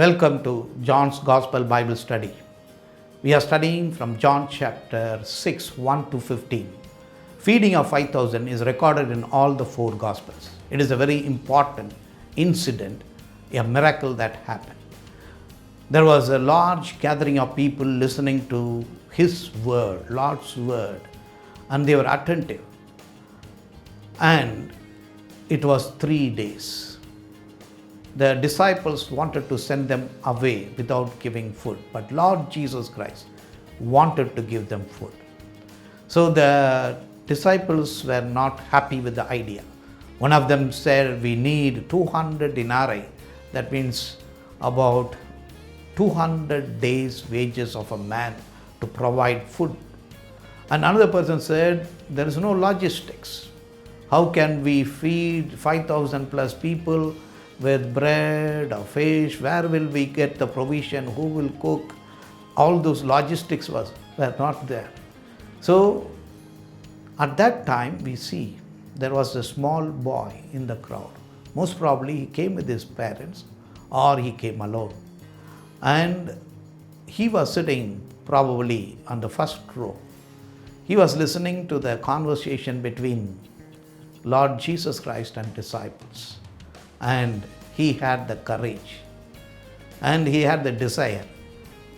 Welcome to John's Gospel Bible Study. We are studying from John chapter 6, 1 to 15. Feeding of 5,000 is recorded in all the four Gospels. It is a very important incident, a miracle that happened. There was a large gathering of people listening to His word, Lord's word, and they were attentive. And it was 3 days. The disciples wanted to send them away without giving food, but Lord Jesus Christ wanted to give them food. So the disciples were not happy with the idea. One of them said, we need 200 denarii, that means about 200 days' wages of a man to provide food. And another person said, there is no logistics. How can we feed 5,000 plus people with bread or fish? Where will we get the provision? Who will cook? All those logistics were not there. So at that time we see there was a small boy in the crowd. Most probably he came with his parents or he came alone. And he was sitting probably on the first row. He was listening to the conversation between Lord Jesus Christ and disciples. And he had the courage and he had the desire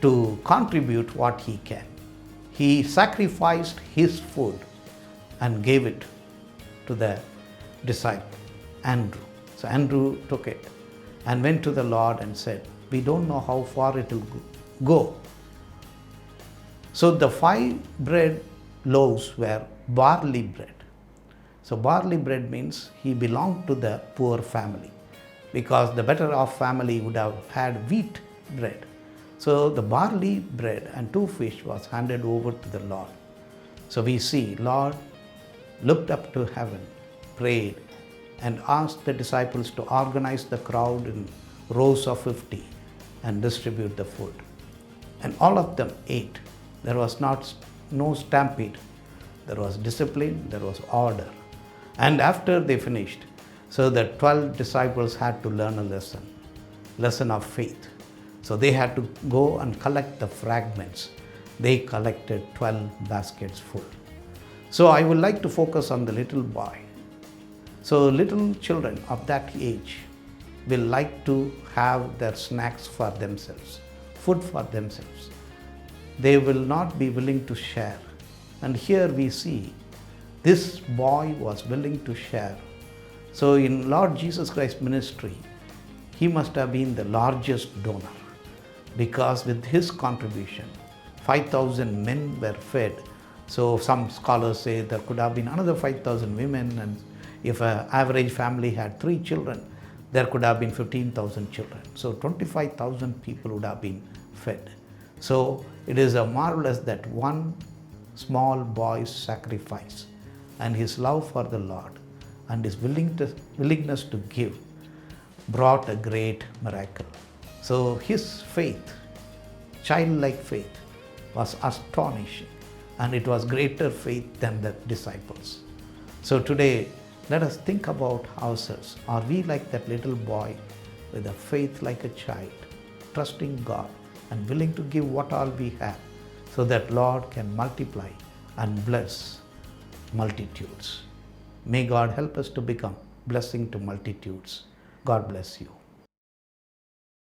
to contribute what he can. He sacrificed his food and gave it to the disciple, Andrew. So Andrew took it and went to the Lord and said, we don't know how far it will go. So the 5 bread loaves were barley bread. So barley bread means he belonged to the poor family, because the better off family would have had wheat bread. So the barley bread and 2 fish was handed over to the Lord. So we see Lord looked up to heaven, prayed, and asked the disciples to organize the crowd in rows of 50 and distribute the food. And all of them ate. There was no stampede. There was discipline, there was order. And after they finished, so the 12 disciples had to learn a lesson of faith. So they had to go and collect the fragments. They collected 12 baskets full. So I would like to focus on the little boy. So little children of that age will like to have their snacks for themselves, food for themselves. They will not be willing to share. And here we see this boy was willing to share. So in Lord Jesus Christ's ministry, he must have been the largest donor, because with his contribution, 5,000 men were fed. So some scholars say there could have been another 5,000 women, and if an average family had 3 children, there could have been 15,000 children. So 25,000 people would have been fed. So it is a marvelous that one small boy's sacrifice and his love for the Lord and his willingness to give brought a great miracle. So his faith, childlike faith, was astonishing, and it was greater faith than the disciples. So today, let us think about ourselves. Are we like that little boy with a faith like a child, trusting God and willing to give what all we have, so that Lord can multiply and bless multitudes? May God help us to become blessing to multitudes. God bless you.